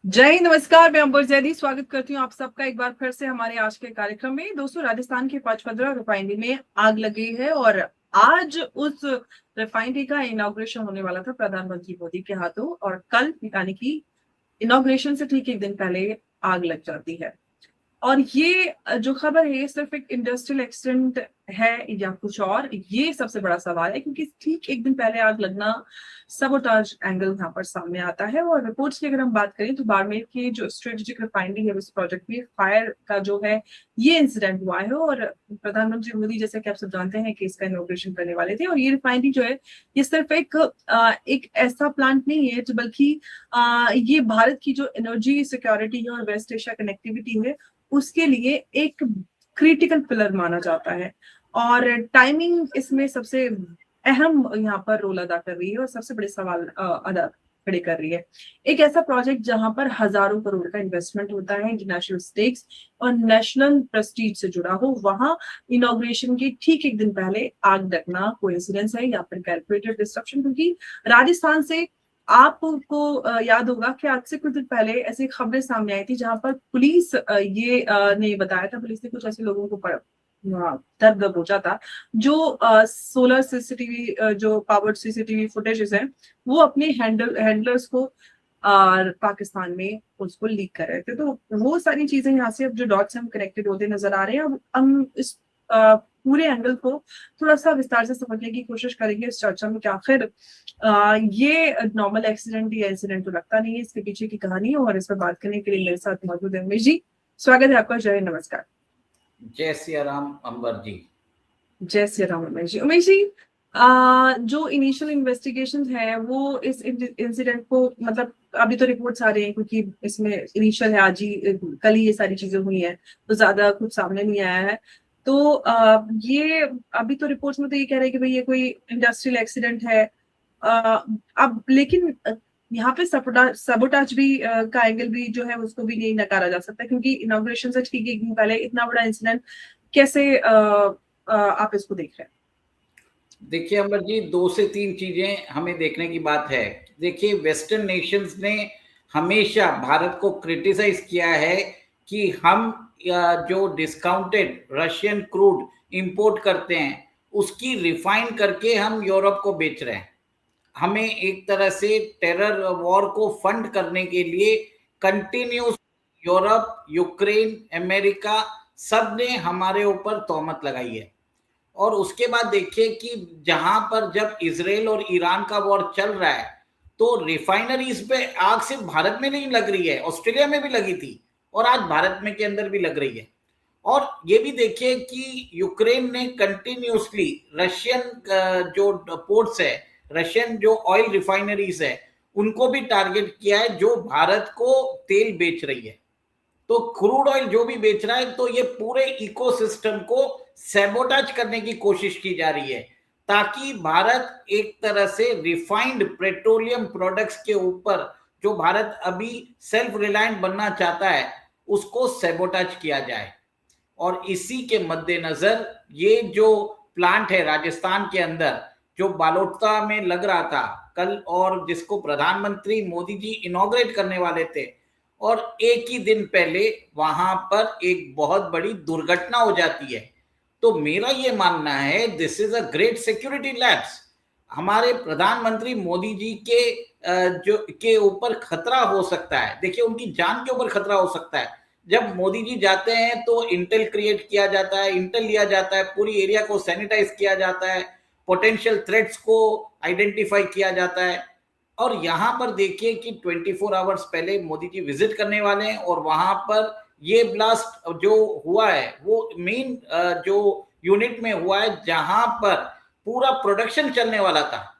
जय हिंद, नमस्कार। मैं अंबर जैदी स्वागत करती हूँ आप सबका एक बार फिर से हमारे आज के कार्यक्रम में। दोस्तों, राजस्थान के पचपदरा रिफाइनरी में आग लग गई है और आज उस रिफाइनरी का इनॉग्रेशन होने वाला था प्रधानमंत्री मोदी के हाथों, और कल यानी कि इनॉग्रेशन से ठीक एक दिन पहले आग लग जाती है। और ये जो खबर है ये सिर्फ एक इंडस्ट्रियल एक्सीडेंट है या कुछ और, ये सबसे बड़ा सवाल है, क्योंकि ठीक एक दिन पहले आग लगना सबोटाज एंगल यहाँ पर सामने आता है। और रिपोर्ट्स की अगर हम बात करें तो बाड़मेर की जो स्ट्रेटेजिक रिफाइनरी है उस प्रोजेक्ट में फायर का जो है ये इंसिडेंट हुआ है। और प्रधानमंत्री मोदी, जैसे कि आप सब जानते हैं, कि इसका इनॉग्रेशन करने वाले थे। और ये रिफाइनरी जो है ये सिर्फ एक ऐसा प्लांट नहीं है जो, बल्कि ये भारत की जो एनर्जी सिक्योरिटी है और वेस्ट एशिया कनेक्टिविटी है उसके लिए एक क्रिटिकल पिलर माना जाता है। और टाइमिंग इसमें सबसे अहम यहाँ पर रोल अदा कर रही है और सबसे बड़े सवाल अदा खड़े कर रही है। एक ऐसा प्रोजेक्ट जहां पर हजारों करोड़ का इन्वेस्टमेंट होता है, इंटरनेशनल स्टेक्स और नेशनल प्रेस्टीज से जुड़ा हो, वहां इनॉग्रेशन के ठीक एक दिन पहले आग लगना कोइंसिडेंस है या फिर कैलकुलेटेड डिस्ट्रक्शन? क्योंकि राजस्थान से आपको याद होगा कि आज से कुछ दिन पहले ऐसी खबरें सामने आई थी जहां पर पुलिस ने बताया था, पुलिस ने कुछ ऐसे लोगों को दर्द पहुंचा था जो सोलर सीसीटीवी, जो पावर्ड सीसीटीवी फुटेजेस हैं, वो अपने हैंडलर्स को पाकिस्तान में उसको लीक कर रहे थे। तो वो सारी चीजें यहाँ से अब जो डॉट्स हम कनेक्टेड होते नजर आ रहे हैं। अब हम इस पूरे एंगल को थोड़ा सा विस्तार से समझने की कोशिश करेंगे इस चर्चा में कि आखिर ये नॉर्मल एक्सीडेंट या इंसिडेंट तो लगता नहीं है, इसके पीछे की कहानी है। और इस पर बात करने के लिए मेरे साथ मौजूद है उमेश जी। स्वागत है आपका। जय, नमस्कार। जय सिया राम अंबर जी। जय श्री राम उमेश जी। उमेश जी, जो इनिशियल इन्वेस्टिगेशन है वो इस इंसिडेंट को, मतलब अभी तो रिपोर्ट्स आ रहे हैं क्योंकि इसमें इनिशियल है, आज ही कल ही ये सारी चीजें हुई हैं, तो ज्यादा कुछ सामने नहीं आया है। तो ये अभी तो रिपोर्ट्स में तो ये कह रहे हैं कि भाई ये कोई इंडस्ट्रियल एक्सीडेंट है। अब लेकिन यहाँ पे सबोटाज भी का एंगल भी जो है उसको भी नहीं नकारा जा सकता, क्योंकि इनॉग्रेशन से ठीक एक दिन पहले इतना बड़ा इंसिडेंट कैसे आप इसको देख रहे हैं? देखिए अंबर जी, दो से तीन चीजें हमें देखने की बात है। देखिए, वेस्टर्न नेशंस ने हमेशा भारत को क्रिटिसाइज किया है कि हम जो डिस्काउंटेड रशियन क्रूड इंपोर्ट करते हैं उसकी रिफाइन करके हम यूरोप को बेच रहे हैं। हमें एक तरह से टेरर वॉर को फंड करने के लिए कंटिन्यूस यूरोप, यूक्रेन, अमेरिका सब ने हमारे ऊपर तोहमत लगाई है। और उसके बाद देखिए कि जहां पर जब इजराइल और ईरान का वॉर चल रहा है तो रिफाइनरीज पे आग सिर्फ भारत में नहीं लग रही है, ऑस्ट्रेलिया में भी लगी थी और आज भारत में के अंदर भी लग रही है। और ये भी देखिए कि यूक्रेन ने कंटिन्यूसली रशियन जो पोर्ट्स है, रशियन जो ऑयल रिफाइनरीज है, उनको भी टारगेट किया है जो भारत को तेल बेच रही है। तो क्रूड ऑयल जो भी बेच रहा है, तो ये पूरे इकोसिस्टम को सैबोटाज करने की कोशिश की जा रही है ताकि भारत एक तरह से रिफाइंड पेट्रोलियम प्रोडक्ट्स के ऊपर जो भारत अभी सेल्फ रिलायंट बनना चाहता है उसको सैबोटाज किया जाए। और इसी के मद्देनजर ये जो प्लांट है राजस्थान के अंदर जो बालोतरा में लग रहा था कल, और जिसको प्रधानमंत्री मोदी जी इनॉग्रेट करने वाले थे, और एक ही दिन पहले वहां पर एक बहुत बड़ी दुर्घटना हो जाती है। तो मेरा ये मानना है this is a great security lapse. हमारे प्रधानमंत्री मोदी जी के जो के ऊपर खतरा हो सकता है। देखिए, उनकी जान के ऊपर खतरा हो सकता है। जब मोदी जी जाते हैं तो इंटेल क्रिएट किया जाता है, इंटेल लिया जाता है, पूरी एरिया को सैनिटाइज किया जाता है, पोटेंशियल थ्रेट्स को आइडेंटिफाई किया जाता है। और यहां पर देखिए कि 24 आवर्स पहले मोदी जी विजिट करने वाले हैं और वहां पर ये ब्लास्ट जो हुआ है वो मेन जो यूनिट में हुआ है जहां पर पूरा प्रोडक्शन चलने वाला था।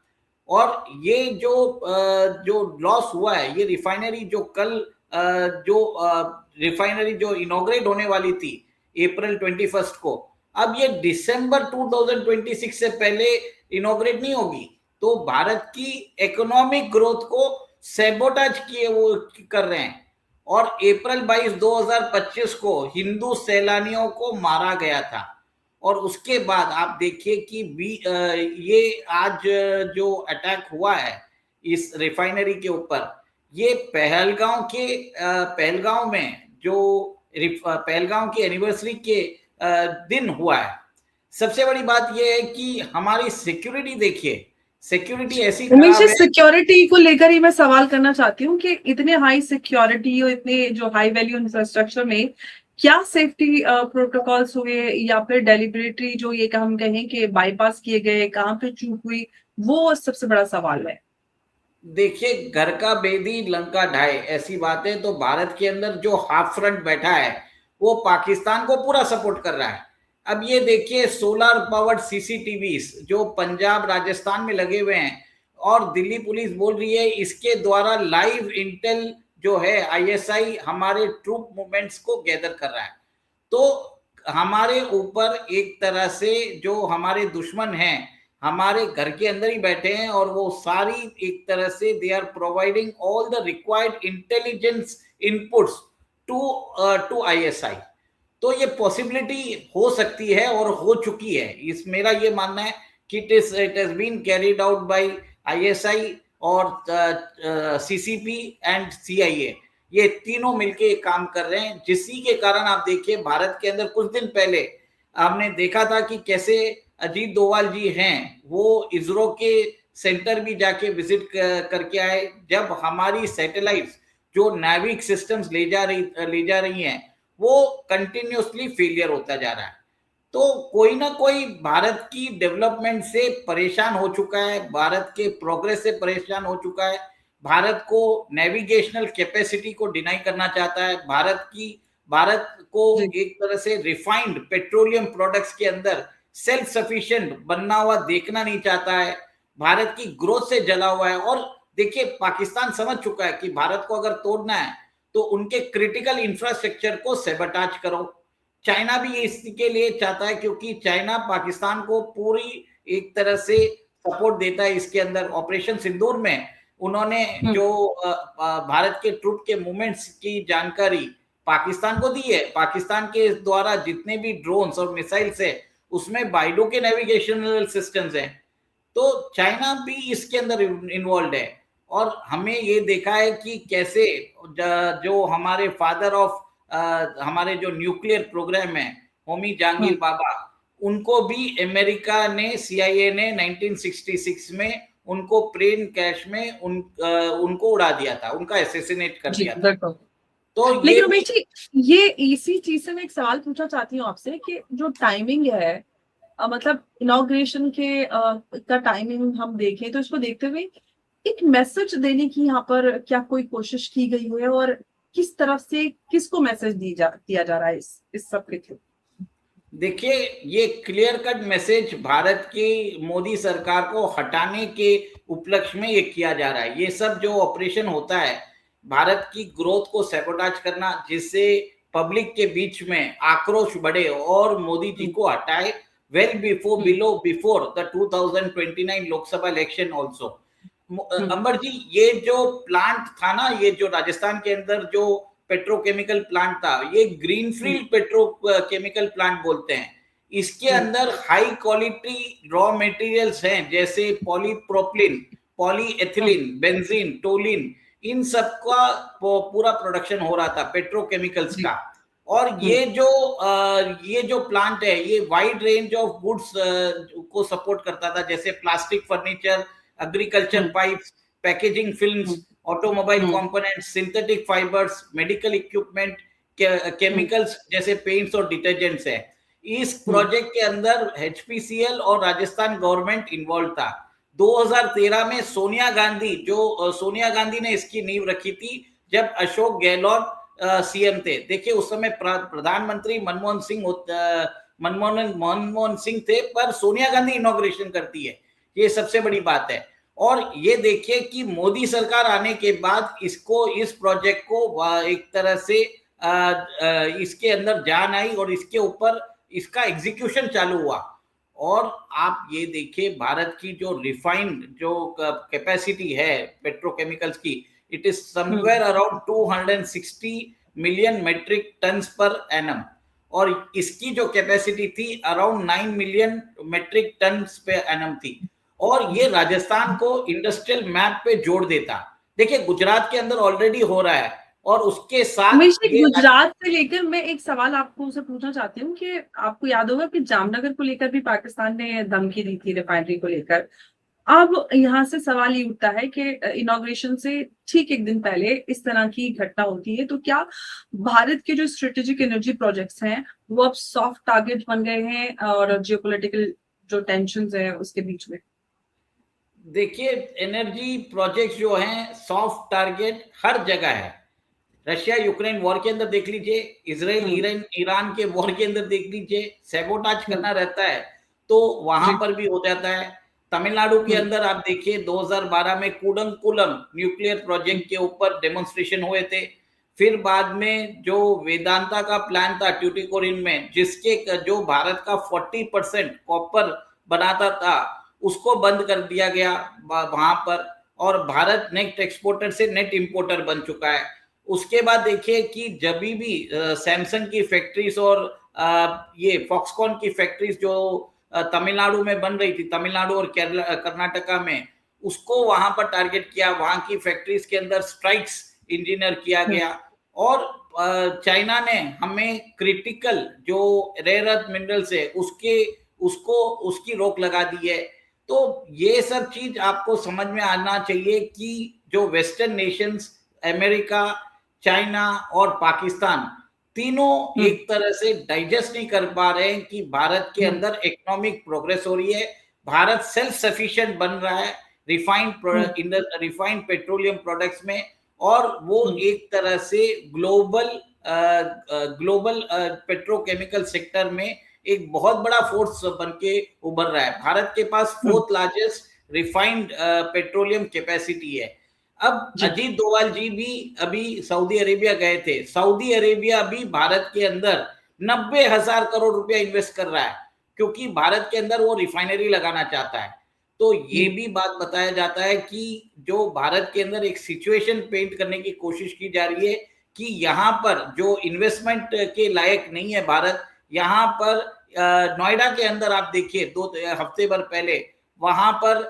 और ये जो लॉस हुआ है, ये रिफाइनरी जो कल जो रिफाइनरी जो इनॉग्रेट होने वाली थी अप्रैल 21 को, अब ये दिसंबर 2026 से पहले इनॉग्रेट नहीं होगी। तो भारत की इकोनॉमिक ग्रोथ को सैबोटाज किए वो कर रहे हैं। और अप्रैल 22 2025 को हिंदू सैलानियों को मारा गया था। और उसके बाद आप देखिए कि ये आज जो अटैक हुआ है इस रिफाइनरी के ऊपर, ये पहलगांव में जो पहलगांव की एनिवर्सरी के दिन हुआ है। सबसे बड़ी बात यह है कि हमारी सिक्योरिटी देखिए, सिक्योरिटी ऐसी उमेश जी, खराब है। सिक्योरिटी को लेकर ही मैं सवाल करना चाहती हूँ कि इतने हाई सिक्योरिटी और इतने जो हाई वैल्यू इंफ्रास्ट्रक्चर में क्या सेफ्टी प्रोटोकॉल्स हुए, या फिर डेलिबरेटली जो ये हम कहें कि बाईपास किए गए, कहाँ पे चूक हुई, वो सबसे बड़ा सवाल है। देखिए, घर का बेदी लंका ढाए, ऐसी बात है। तो भारत के अंदर जो हाफ फ्रंट बैठा है वो पाकिस्तान को पूरा सपोर्ट कर रहा है। अब ये देखिए, सोलर पावर्ड सीसीटीवी जो पंजाब राजस्थान में लगे हुए हैं, और दिल्ली पुलिस बोल रही है इसके द्वारा लाइव इंटेल जो है आईएसआई हमारे ट्रूप मूवमेंट्स को गैदर कर रहा है। तो हमारे ऊपर एक तरह से जो हमारे दुश्मन हैं हमारे घर के अंदर ही बैठे हैं, और वो सारी एक तरह से they are providing all the required intelligence inputs to ISI. तो ये पॉसिबिलिटी हो सकती है और हो चुकी है। इस मेरा ये मानना है कि it has been carried out by ISI और सीसीपी एंड सीआईए, ये तीनों मिलके काम कर रहे हैं, जिसी के कारण आप देखिए भारत के अंदर कुछ दिन पहले हमने देखा था कि कैसे अजीत डोभाल जी हैं वो इसरो के सेंटर भी जाके विजिट करके आए, जब हमारी सैटेलाइट्स जो नाविक सिस्टम्स ले जा रही हैं वो कंटिन्यूसली फेलियर होता जा रहा है। तो कोई ना कोई भारत की डेवलपमेंट से परेशान हो चुका है, भारत के प्रोग्रेस से परेशान हो चुका है, भारत को नेविगेशनल कैपेसिटी को डिनाई करना चाहता है, भारत को एक तरह से रिफाइंड पेट्रोलियम प्रोडक्ट्स के अंदर सेल्फ सफिशिएंट बनना हुआ देखना नहीं चाहता है, भारत की ग्रोथ से जला हुआ है। और देखिए, पाकिस्तान समझ चुका है कि भारत को अगर तोड़ना है तो उनके क्रिटिकल इंफ्रास्ट्रक्चर को सेबटाज करो। चाइना भी इसके लिए चाहता है, क्योंकि चाइना पाकिस्तान को पूरी एक तरह से सपोर्ट देता है। इसके अंदर ऑपरेशन सिंदूर में उन्होंने जो भारत के ट्रूप के मूवमेंट्स की जानकारी पाकिस्तान को दी है। पाकिस्तान के द्वारा जितने भी ड्रोन्स और मिसाइल्स है उसमें बाइडो के नेविगेशनल सिस्टम्स हैं। तो चाइना भी इसके अंदर इन्वॉल्व है। और हमें ये देखा है कि कैसे जो हमारे फादर ऑफ हमारे जो न्यूक्लियर प्रोग्राम है होमी जहांगीर बाबा, उनको भी अमेरिका ने, सीआईए ने 1966 में उनको प्लेन क्रैश में उनको उड़ा दिया था, उनका असैसिनेट कर दिया था। तो लेकिन उमेश जी, ये इसी चीज से मैं एक सवाल पूछना चाहती हूँ आपसे कि जो टाइमिंग है, मतलब इनॉग्रेशन के का टाइमिंग हम देखें तो इसको देखते हुए एक मैसेज देने की यहाँ पर क्या कोई कोशिश की गई है, और किस तरफ से किसको मैसेज दिया जा रहा है इस सब के थ्रू? देखिए, ये क्लियर कट मैसेज भारत की मोदी सरकार को हटाने के उपलक्ष्य में ये किया जा रहा है। ये सब जो ऑपरेशन होता है भारत की ग्रोथ को सैबोटाज करना, जिससे पब्लिक के बीच में आक्रोश बढ़े और मोदी जी को हटाए, well before the 2029 Lok Sabha election also. Amber ji, ये जो प्लांट था ना, ये जो राजस्थान के अंदर जो पेट्रोकेमिकल प्लांट था, ये ग्रीनफील्ड पेट्रोकेमिकल प्लांट बोलते हैं। इसके अंदर हाई क्वालिटी रॉ मटेरियल्स हैं, जैसे पॉलीप्रोपिलीन, पॉलीएथिलीन, बेंजीन, टोलिन, इन सब का पूरा प्रोडक्शन हो रहा था पेट्रोकेमिकल्स का। और ये जो प्लांट है ये वाइड रेंज ऑफ गुड्स को सपोर्ट करता था, जैसे plastic furniture, agriculture pipes, packaging films, automobile components, synthetic fibres, medical equipment, chemicals जैसे पेंट्स और डिटर्जेंट्स है। इस प्रोजेक्ट के अंदर एचपीसीएल और राजस्थान गवर्नमेंट इन्वॉल्व था। 2013 में सोनिया गांधी ने इसकी नींव रखी थी, जब अशोक गहलोत सीएम थे। देखिए, उस समय प्रधानमंत्री मनमोहन सिंह थे, पर सोनिया गांधी इनॉग्रेशन करती है, ये सबसे बड़ी बात है। और ये देखिए कि मोदी सरकार आने के बाद इस प्रोजेक्ट को एक तरह से इसके अंदर जान आई और इसके ऊपर इसका एग्जीक्यूशन चालू हुआ। और आप ये देखिए, भारत की जो रिफाइंड जो कैपेसिटी है पेट्रोकेमिकल्स की, it is somewhere around 260 million metric tons per annum, और इसकी जो कैपेसिटी थी around 9 million metric tons per annum थी। और ये राजस्थान को इंडस्ट्रियल मैप पे जोड़ देता। देखिए गुजरात के अंदर ऑलरेडी हो रहा है, और उसके साथ हमेशा ये गुजरात से लेकर मैं एक सवाल आपको से पूछना चाहती हूँ कि आपको याद होगा कि जामनगर को लेकर भी पाकिस्तान ने धमकी दी थी रिफाइनरी को लेकर। अब यहाँ से सवाल ये उठता है कि इनॉग्रेशन से ठीक एक दिन पहले इस तरह की घटना होती है, तो क्या भारत के जो स्ट्रेटेजिक एनर्जी प्रोजेक्ट्स हैं वो अब सॉफ्ट टारगेट बन गए हैं और जियोपॉलिटिकल जो टेंशंस है उसके बीच में? देखिए एनर्जी प्रोजेक्ट्स जो हैं सॉफ्ट टारगेट हर जगह है। रशिया यूक्रेन वॉर के अंदर देख लीजिए, इसराइल हम्म। ईरान ईरान के वॉर के अंदर देख लीजिए, सैबोटाज हम्म। करना रहता है, तो वहां जी। पर भी हो जाता है। तमिलनाडु के हम्म। अंदर आप देखिए 2012 में कूडंकुलम न्यूक्लियर हम्म। प्रोजेक्ट के ऊपर डेमोन्स्ट्रेशन हुए थे। फिर बाद में जो वेदांता का प्लान था ट्यूटिकोरिन में, जिसके जो भारत का 40% कॉपर बनाता था, उसको बंद कर दिया गया वहां पर, और भारत नेट एक्सपोर्टर से नेट इंपोर्टर बन चुका है। उसके बाद देखिए कि जब भी सैमसंग की फैक्ट्रीज और ये फॉक्सकॉन की फैक्ट्रीज जो तमिलनाडु में बन रही थी, तमिलनाडु और केरला कर्नाटका में, उसको वहां पर टारगेट किया, वहां की फैक्ट्रीज के अंदर स्ट्राइक्स इंजीनियर किया हम्म। गया। और चाइना ने हमें क्रिटिकल जो रेयर अर्थ मिनरल्स है उसके उसको उसकी रोक लगा दी है। तो ये सब चीज आपको समझ में आना चाहिए कि जो वेस्टर्न नेशंस, अमेरिका, चाइना और पाकिस्तान, तीनों हम्म। एक तरह से डाइजेस्ट नहीं कर पा रहे हैं कि भारत के हम्म। अंदर इकोनॉमिक प्रोग्रेस हो रही है, भारत सेल्फ सफिशिएंट बन रहा है हम्म। रिफाइंड पेट्रोलियम प्रोडक्ट्स में, और वो हम्म। एक तरह से ग्लोबल ग्लोबल पेट्रोकेमिकल सेक्टर में एक बहुत बड़ा फोर्स बन के उभर रहा है। भारत के पास hmm. Fourth largest refined petroleum capacity है। अब जी। अजीत डोभाल जी भी अभी सऊदी अरेबिया गए थे। सऊदी अरेबिया भी भारत के अंदर 90,000 करोड़ रुपया इन्वेस्ट कर रहा है, क्योंकि भारत के अंदर वो रिफाइनरी लगाना चाहता है। तो ये जी। भी बात बताया जाता है कि जो भारत के अंदर एक सिचुएशन पेंट करने की कोशिश की जा रही है कि यहाँ पर जो इन्वेस्टमेंट के लायक नहीं है भारत, यहाँ पर नोएडा के अंदर आप देखिए 2 हफ्ते भर पहले वहां पर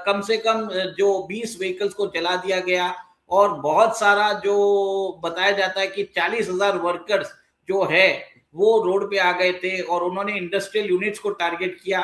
कम से कम जो 20 व्हीकल्स को जला दिया गया, और बहुत सारा जो बताया जाता है कि 40,000 वर्कर्स जो है वो रोड पे आ गए थे, और उन्होंने इंडस्ट्रियल यूनिट्स को टारगेट किया।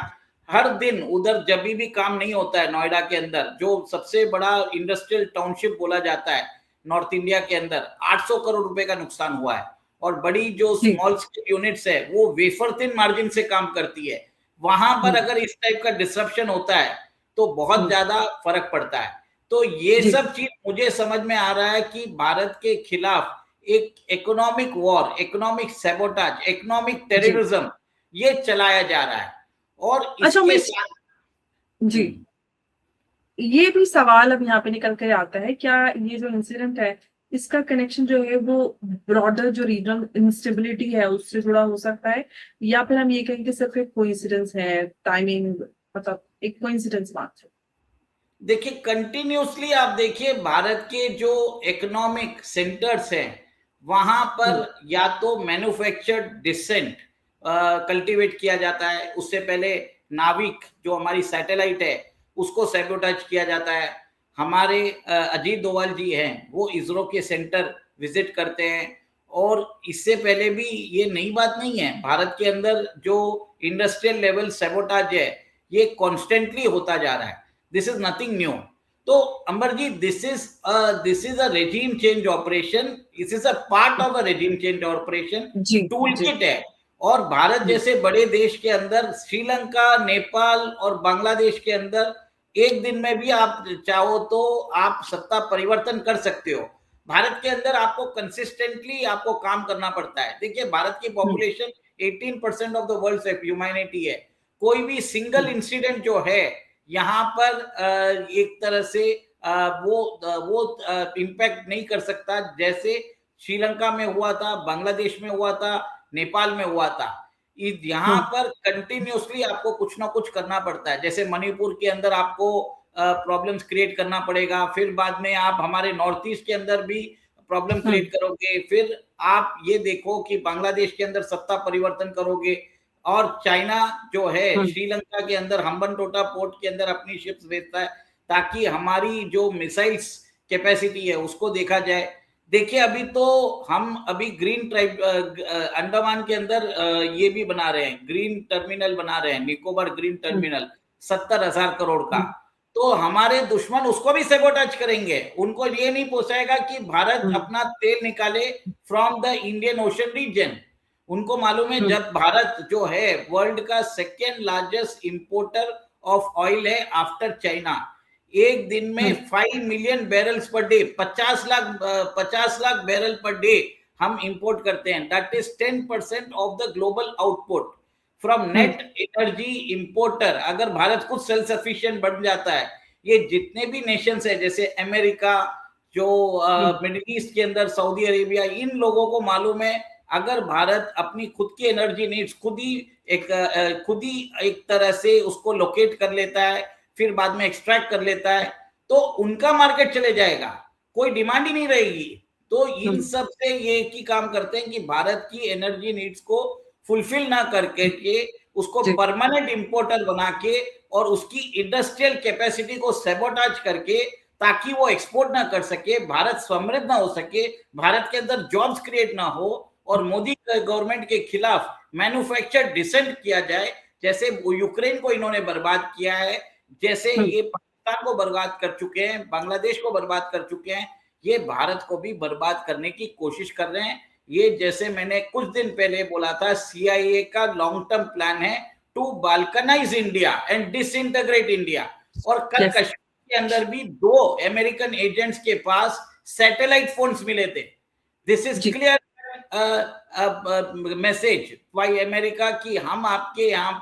हर दिन उधर जब भी काम नहीं होता है नोएडा के अंदर, जो सबसे बड़ा इंडस्ट्रियल टाउनशिप बोला जाता है नॉर्थ इंडिया के अंदर, 800 करोड़ रुपए का नुकसान हुआ है। और बड़ी जो जी। स्मॉल स्केल यूनिट्स है वो वेफर थिन मार्जिन से काम करती है। वहां पर हम्म। अगर इस टाइप का डिसरप्शन होता है तो बहुत हम्म। ज्यादा फर्क पड़ता है। तो ये जी। सब चीज मुझे समझ में आ रहा है कि भारत के खिलाफ एक economic war, economic sabotage, economic जी। टेररिज्म ये चलाया जा रहा है। और अच्छा इसके मैं साथ जी, ये भी सवाल अब यहाँ पे निकल कर आता है, क्या ये जो इंसिडेंट है इसका कनेक्शन जो है वो ब्रॉडर जो रीजनल इंस्टेबिलिटी है उससे जुड़ा हो सकता है, या फिर हम ये कहें कि सिर्फ एक कोइंसिडेंस है, टाइमिंग, मतलब एक कोइंसिडेंस बात है? देखिए कंटिन्यूसली आप देखिए भारत के जो इकोनॉमिक सेंटर्स हैं वहां पर हम्म। या तो मैन्युफैक्चर्ड डिसेंट कल्टीवेट किया जाता है, उससे पहले नाविक जो हमारी सैटेलाइट है उसको सैबोटाज किया जाता है। हमारे अजीत डोभाल जी हैं वो इसरो के सेंटर विजिट करते हैं, और इससे पहले भी ये नई बात नहीं है, भारत के अंदर जो इंडस्ट्रियल लेवल सैबोटाज है ये कॉन्स्टेंटली होता जा रहा है। This is nothing new. तो Amber ji this is a regime change operation, this is a part of a regime change operation, जी। टूल जी। किट है। और भारत हम्म। जैसे बड़े देश के अंदर श्रीलंका, नेपाल और बांग्लादेश के अंदर एक दिन में भी आप चाहो तो आप सत्ता परिवर्तन कर सकते हो। भारत के अंदर आपको कंसिस्टेंटली आपको काम करना पड़ता है। देखिए भारत की hmm. Population 18% of the world humanity है। कोई भी सिंगल हम्म। इंसिडेंट जो है यहाँ पर एक तरह से वो इम्पैक्ट नहीं कर सकता जैसे श्रीलंका में हुआ था, बांग्लादेश में हुआ था, नेपाल में हुआ था। यहाँ हम्म। पर कंटिन्यूसली आपको कुछ ना कुछ करना पड़ता है। जैसे मणिपुर के अंदर आपको प्रॉब्लम्स क्रिएट करना पड़ेगा, फिर बाद में आप हमारे नॉर्थ ईस्ट के अंदर भी प्रॉब्लम हम्म। क्रिएट करोगे, फिर आप ये देखो कि बांग्लादेश के अंदर सत्ता परिवर्तन करोगे, और चाइना जो है हम्म। श्रीलंका के अंदर हम्बनटोटा पोर्ट के अंदर अपनी शिप्स भेजता है ताकि हमारी जो मिसाइल्स कैपेसिटी है उसको देखा जाए। देखिए अभी तो हम अभी ग्रीन ट्राइब अंडमान के अंदर ये भी बना रहे हैं, ग्रीन टर्मिनल बना रहे हैं, निकोबार ग्रीन टर्मिनल 70,000 करोड़ का। तो हमारे दुश्मन उसको भी सेबोटाज करेंगे, उनको ये नहीं पोसाएगा कि भारत अपना तेल निकाले from the Indian Ocean region. उनको मालूम है जब भारत जो है वर्ल्ड का second largest importer of oil है आफ्टर चाइना, एक दिन में 5 million barrels per day, 50 lakh barrel per day हम इंपोर्ट करते हैं। That is 10% of the global output from net energy importer. अगर भारत खुद सेल्फ सफिशिएंट बन जाता है, ये जितने भी नेशंस है जैसे अमेरिका, जो मिडिल ईस्ट के अंदर सऊदी अरेबिया, इन लोगों को मालूम है अगर भारत अपनी खुद की एनर्जी नीड्स खुद ही एक तरह से उसको लोकेट कर लेता है, फिर बाद में एक्सट्रैक्ट कर लेता है, तो उनका मार्केट चले जाएगा, कोई डिमांड ही नहीं रहेगी। तो इन सब से ये एक ही काम करते हैं कि भारत की एनर्जी नीड्स को फुलफिल ना करके के उसको परमानेंट इंपोर्टर बना के और उसकी इंडस्ट्रियल कैपेसिटी को सेबोटाज करके, ताकि वो एक्सपोर्ट ना कर सके, भारत समृद्ध ना हो सके, भारत के अंदर जॉब्स क्रिएट ना हो और मोदी गवर्नमेंट के खिलाफ मैन्युफैक्चर डिसेंट किया जाए। जैसे यूक्रेन को इन्होंने बर्बाद किया है, जैसे ये पाकिस्तान को बर्बाद कर चुके हैं, बांग्लादेश को बर्बाद कर चुके हैं, ये भारत को भी बर्बाद करने की कोशिश कर रहे हैं। ये जैसे मैंने कुछ दिन पहले बोला था, CIA का लॉन्ग टर्म प्लान है to balkanise India and disintegrate India. और कल कश्मीर के अंदर भी 2 अमेरिकन एजेंट्स के पास सैटेलाइट फोन्स मिले थे। This is clear message by America कि हम आपके यहाँ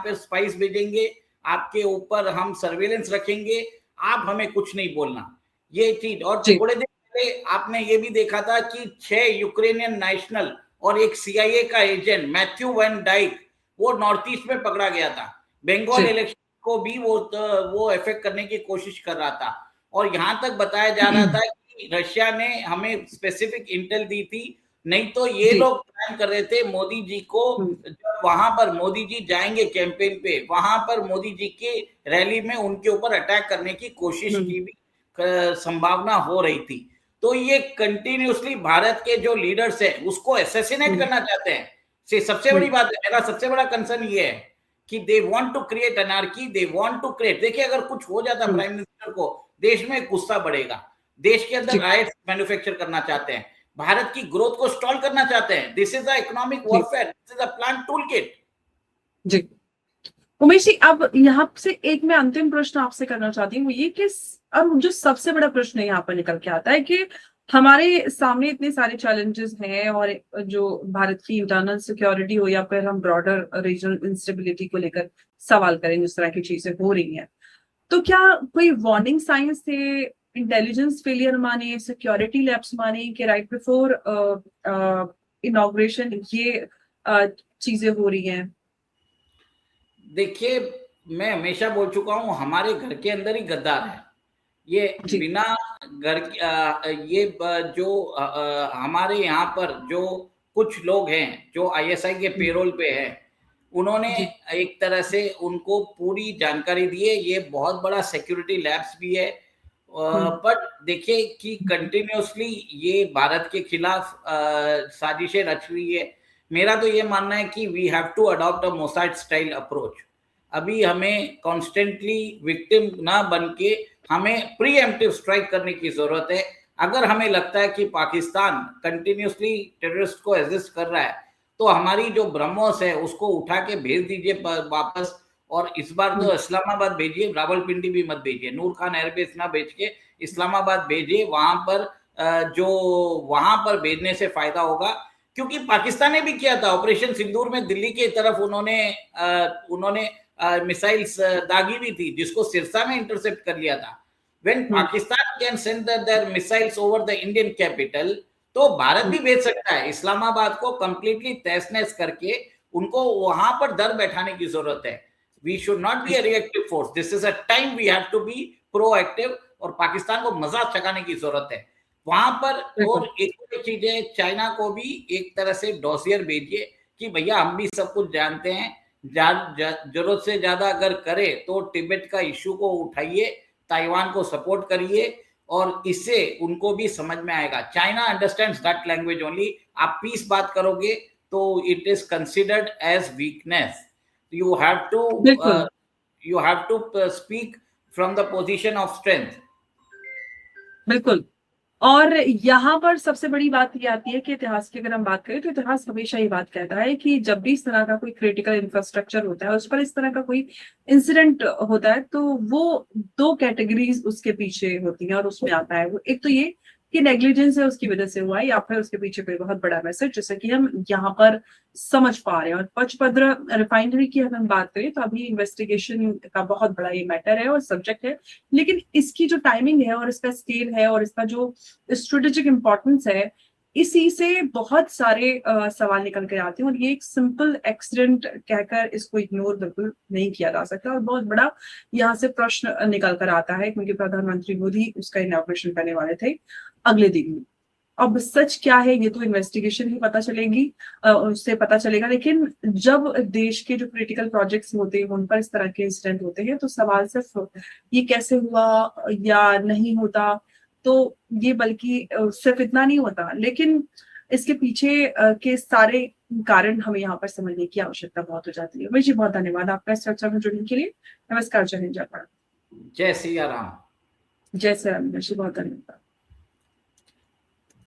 पर स्पाइस भेजेंगे, आपके ऊपर हम सर्वेलेंस रखेंगे, आप हमें कुछ नहीं बोलना, ये चीज। और थोड़े दिन पहले आपने ये भी देखा था कि 6 यूक्रेनियन नेशनल और एक CIA का एजेंट मैथ्यू वैन डाइक, वो नॉर्थ ईस्ट में पकड़ा गया था। बंगाल इलेक्शन को भी वो इफेक्ट करने की कोशिश कर रहा था। और यहां तक बताया जा रहा था कि रशिया ने हमें स्पेसिफिक इंटेल दी थी, नहीं तो ये लोग प्लान कर रहे थे मोदी जी को, जब वहां पर मोदी जी जाएंगे कैंपेन पे, वहां पर मोदी जी के रैली में उनके ऊपर अटैक करने की कोशिश की भी संभावना हो रही थी। तो ये कंटिन्यूसली भारत के जो लीडर्स हैं उसको असैसिनेट करना चाहते हैं। सबसे बड़ी बात है, मेरा सबसे बड़ा कंसर्न ये है कि they want to create anarchy, they want to create. देखिए अगर कुछ हो जाता प्राइम मिनिस्टर को, देश में गुस्सा बढ़ेगा, देश के अंदर राइट्स मैन्युफैक्चर करना चाहते हैं, भारत की ग्रोथ को स्टॉल करना चाहते हैं। This is the economic warfare, this is a plan tool kit. जी उमेश जी, अब यहाँ से एक मैं अंतिम प्रश्न आपसे करना चाहती हूँ, ये कि अब जो सबसे बड़ा प्रश्न यहाँ पर निकल के आता है कि हमारे सामने इतने सारे चैलेंजेस हैं, और जो भारत की इंटरनल सिक्योरिटी हो या फिर हम ब्रॉडर रीजनल इंस्टेबिलिटी को लेकर सवाल करें, जिस तरह की चीजें हो रही हैं, तो क्या कोई वार्निंग साइंस से इंटेलिजेंस फेलियर माने, सिक्योरिटी लैप्स माने कि राइट बिफोर इनॉग्रेशन ये चीजें हो रही हैं? देखिए मैं हमेशा बोल चुका हूं, हमारे घर के अंदर ही गद्दार है। ये बिना घर ये जो हमारे यहाँ पर जो कुछ लोग हैं जो ISI के पेरोल पे हैं, उन्होंने एक तरह से उनको पूरी जानकारी दी है। ये बहुत बड़ा सिक्योरिटी लैब्स भी है। बट देखिए कि कंटिन्यूसली ये भारत के खिलाफ साजिशें रच रही है। मेरा तो ये मानना है कि we have to adopt a Mossad style approach. अभी हमें कॉन्स्टेंटली विक्टिम ना बन के हमें प्रीएम्प्टिव स्ट्राइक करने की जरूरत है। अगर हमें लगता है कि पाकिस्तान कंटिन्यूसली टेररिस्ट को एग्जिस्ट कर रहा है, तो हमारी जो ब्रह्मोस है उसको उठा के भेज दीजिए वापस। और इस बार तो इस्लामाबाद भेजिए, रावलपिंडी भी मत भेजिए, नूर खान एयरबेस ना भेज के इस्लामाबाद भेजिए। वहां पर जो वहां पर भेजने से फायदा होगा, क्योंकि पाकिस्तान ने भी किया था ऑपरेशन सिंदूर में, दिल्ली की तरफ उन्होंने मिसाइल्स दागी भी थी, जिसको सिरसा में इंटरसेप्ट कर लिया था। When Pakistan can send their missiles over the Indian capital, तो भारत भी भेज सकता है। इस्लामाबाद को कंप्लीटली तहस नहस करके उनको वहां पर डर बैठाने की जरूरत है। We should not be a reactive force, this is a time we have to be proactive, और पाकिस्तान को मजाक चकाने की जरूरत है वहां पर। और एक चीज है, चाइना को भी एक तरह से डॉसियर भेजिए कि भैया हम भी सब कुछ जानते हैं, जरूरत से ज्यादा अगर करे तो तिब्बत का इश्यू को उठाइए, ताइवान को सपोर्ट करिए और इससे उनको भी समझ में आएगा। China understands that language only. आप पीस बात करोगे तो it is considered as weakness. You have to बिल्कुल। Speak from the position of strength. बिल्कुल। और यहाँ पर सबसे बड़ी बात ये आती है कि इतिहास की अगर हम बात करें तो इतिहास हमेशा ये बात कहता है कि जब भी इस तरह का कोई क्रिटिकल इंफ्रास्ट्रक्चर होता है, उस पर इस तरह का कोई इंसिडेंट होता है, तो वो दो कैटेगरीज उसके पीछे होती हैं और उसमें आता है। वो एक तो ये कि नेग्लिजेंस है उसकी वजह से हुआ है, या फिर उसके पीछे कोई बहुत बड़ा मैसेज, जैसे कि हम यहाँ पर समझ पा रहे हैं। और पचपद्रा रिफाइनरी की अगर हम बात करें तो अभी इन्वेस्टिगेशन का बहुत बड़ा ये मैटर है और सब्जेक्ट है, लेकिन इसकी जो टाइमिंग है और इसका स्केल है और इसका जो स्ट्रेटेजिक इंपॉर्टेंस है, इसी से बहुत सारे सवाल निकल कर आते हैं। और ये एक सिंपल एक्सीडेंट कहकर इसको इग्नोर बिल्कुल नहीं किया जा सकता, और बहुत बड़ा यहाँ से प्रश्न निकल कर आता है, क्योंकि प्रधानमंत्री मोदी उसका इनॉग्रेशन करने वाले थे अगले दिन ही। अब सच क्या है ये तो इन्वेस्टिगेशन ही पता चलेगी, उससे पता चलेगा। लेकिन जब देश के जो क्रिटिकल प्रोजेक्ट्स होते हैं उन पर इस तरह के इंसिडेंट होते हैं, तो सवाल सिर्फ ये कैसे हुआ या नहीं होता, तो ये बल्कि सिर्फ इतना नहीं होता, लेकिन इसके पीछे के सारे कारण हमें यहाँ पर समझने की आवश्यकता बहुत हो जाती है। वही जी, बहुत धन्यवाद आपका इस चर्चा में जुड़ने के लिए। नमस्कार, जय हिंद, जय भारत। जय सिया राम। जय श्री राम, बहुत धन्यवाद।